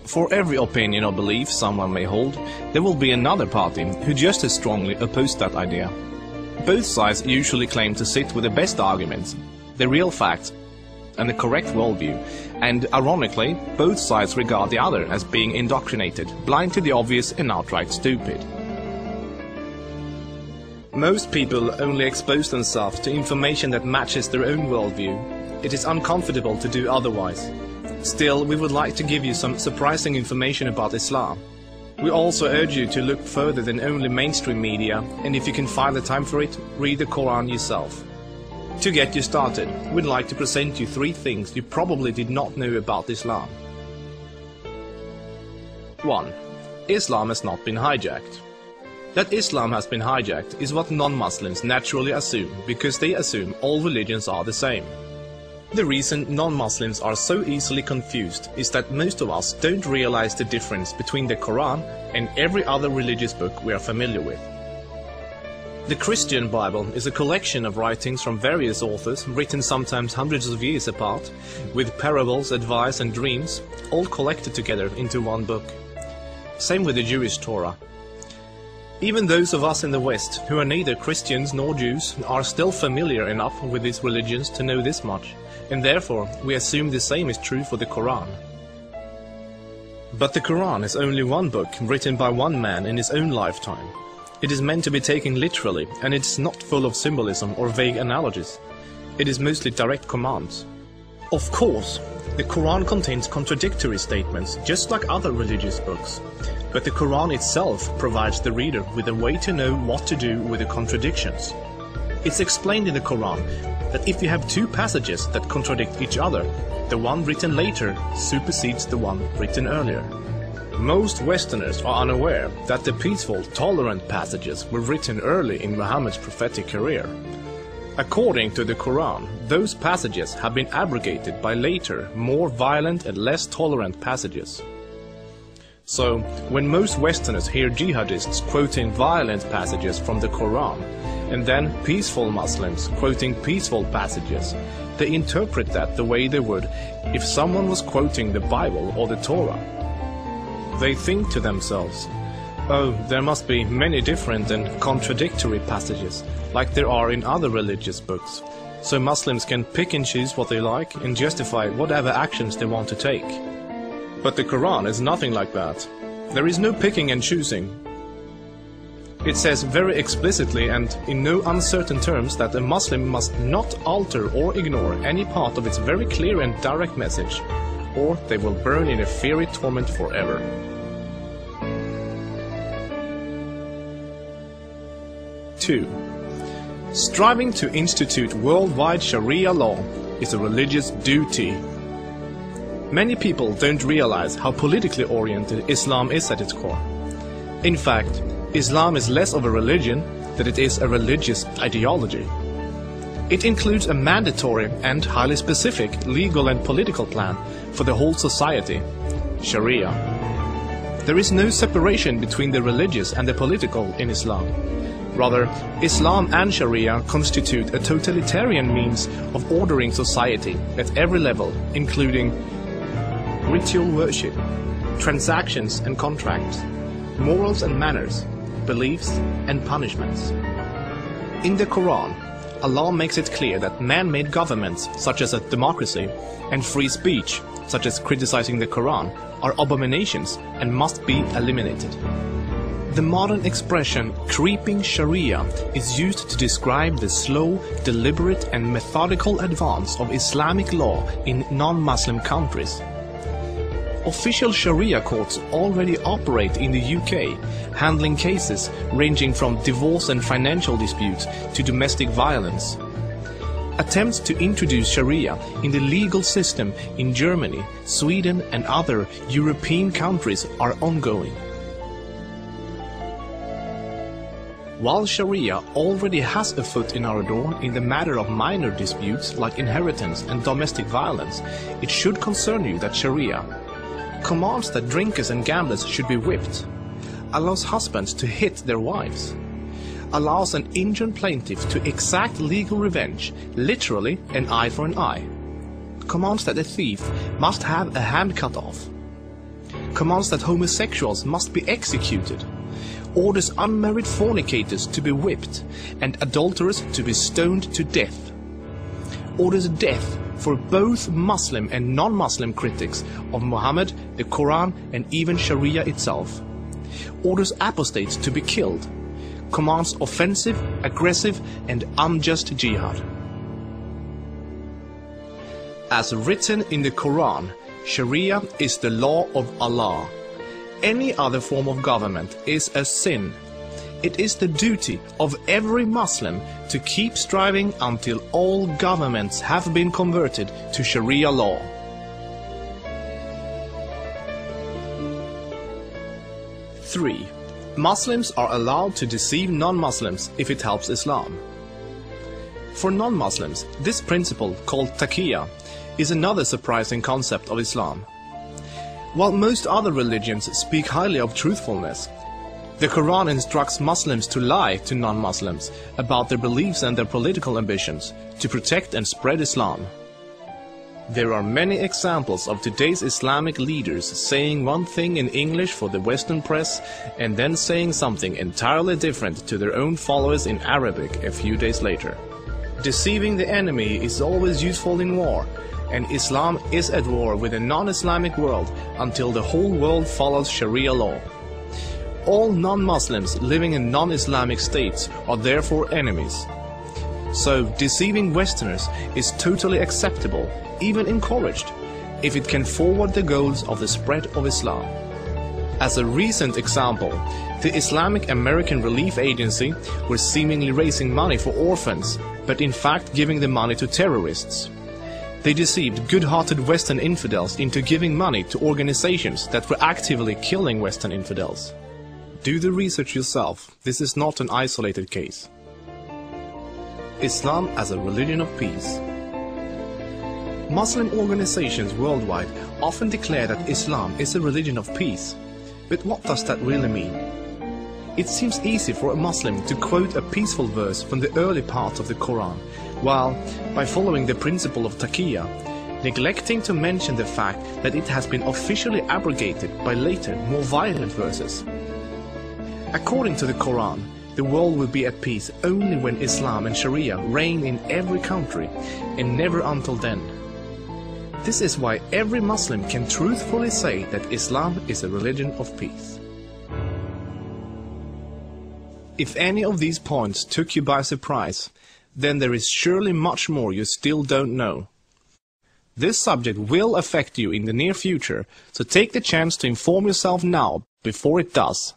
For every opinion or belief someone may hold, there will be another party who just as strongly oppose that idea. Both sides usually claim to sit with the best arguments, the real facts, and the correct worldview, and ironically, both sides regard the other as being indoctrinated, blind to the obvious and outright stupid. Most people only expose themselves to information that matches their own worldview. It is uncomfortable to do otherwise. Still, we would like to give you some surprising information about Islam. We also urge you to look further than only mainstream media, and if you can find the time for it, read the Quran yourself. To get you started, we'd like to present you 3 things you probably did not know about Islam. 1. Islam has not been hijacked. That Islam has been hijacked is what non-Muslims naturally assume, because they assume all religions are the same. The reason non-Muslims are so easily confused is that most of us don't realize the difference between the Quran and every other religious book we are familiar with. The Christian Bible is a collection of writings from various authors, written sometimes hundreds of years apart, with parables, advice and dreams, all collected together into one book. Same with the Jewish Torah. Even those of us in the West, who are neither Christians nor Jews, are still familiar enough with these religions to know this much, and therefore we assume the same is true for the Quran. But the Quran is only one book written by one man in his own lifetime. It is meant to be taken literally, and it is not full of symbolism or vague analogies. It is mostly direct commands. Of course, the Quran contains contradictory statements, just like other religious books. But the Quran itself provides the reader with a way to know what to do with the contradictions. It's explained in the Quran that if you have 2 passages that contradict each other, the one written later supersedes the one written earlier. Most Westerners are unaware that the peaceful, tolerant passages were written early in Muhammad's prophetic career. According to the Quran, those passages have been abrogated by later, more violent and less tolerant passages. So, when most Westerners hear jihadists quoting violent passages from the Quran, and then peaceful Muslims quoting peaceful passages, they interpret that the way they would if someone was quoting the Bible or the Torah. They think to themselves, oh, there must be many different and contradictory passages, like there are in other religious books, so Muslims can pick and choose what they like and justify whatever actions they want to take. But the Quran is nothing like that. There is no picking and choosing. It says very explicitly and in no uncertain terms that a Muslim must not alter or ignore any part of its very clear and direct message, or they will burn in a fiery torment forever. Two. Striving to institute worldwide Sharia law is a religious duty. Many people don't realize how politically oriented Islam is at its core. In fact, Islam is less of a religion than it is a religious ideology. It includes a mandatory and highly specific legal and political plan for the whole society, Sharia. There is no separation between the religious and the political in Islam. Rather, Islam and Sharia constitute a totalitarian means of ordering society at every level, including ritual worship, transactions and contracts, morals and manners, beliefs and punishments. In the Quran, Allah makes it clear that man-made governments, such as a democracy, and free speech, such as criticizing the Quran, are abominations and must be eliminated. The modern expression creeping Sharia is used to describe the slow, deliberate and methodical advance of Islamic law in non-Muslim countries. Official Sharia courts already operate in the UK, handling cases ranging from divorce and financial disputes to domestic violence. Attempts to introduce Sharia in the legal system in Germany, Sweden and other European countries are ongoing. While Sharia already has a foot in our door in the matter of minor disputes like inheritance and domestic violence, it should concern you that Sharia commands that drinkers and gamblers should be whipped, allows husbands to hit their wives, allows an injured plaintiff to exact legal revenge, literally an eye for an eye, commands that a thief must have a hand cut off, commands that homosexuals must be executed, orders unmarried fornicators to be whipped and adulterers to be stoned to death, orders death for both Muslim and non-Muslim critics of Muhammad, the Quran and even Sharia itself, orders apostates to be killed, commands offensive, aggressive and unjust jihad. As written in the Quran, Sharia is the law of Allah. Any other form of government is a sin. It is the duty of every Muslim to keep striving until all governments have been converted to Sharia law. Three, Muslims are allowed to deceive non-Muslims if it helps Islam. For non-Muslims, this principle, called taqiyya, is another surprising concept of Islam. While most other religions speak highly of truthfulness, the Quran instructs Muslims to lie to non-Muslims about their beliefs and their political ambitions to protect and spread Islam. There are many examples of today's Islamic leaders saying one thing in English for the Western press and then saying something entirely different to their own followers in Arabic a few days later. Deceiving the enemy is always useful in war, and Islam is at war with a non-Islamic world until the whole world follows Sharia law. All non-Muslims living in non-Islamic states are therefore enemies. So deceiving Westerners is totally acceptable, even encouraged, if it can forward the goals of the spread of Islam. As a recent example, the Islamic American Relief Agency was seemingly raising money for orphans, but in fact giving the money to terrorists. They deceived good-hearted Western infidels into giving money to organizations that were actively killing Western infidels. Do the research yourself, this is not an isolated case. Islam as a religion of peace. Muslim organizations worldwide often declare that Islam is a religion of peace. But what does that really mean? It seems easy for a Muslim to quote a peaceful verse from the early parts of the Quran, while, by following the principle of taqiyya, neglecting to mention the fact that it has been officially abrogated by later, more violent verses. According to the Quran, the world will be at peace only when Islam and Sharia reign in every country, and never until then. This is why every Muslim can truthfully say that Islam is a religion of peace. If any of these points took you by surprise, then there is surely much more you still don't know. This subject will affect you in the near future, so take the chance to inform yourself now before it does.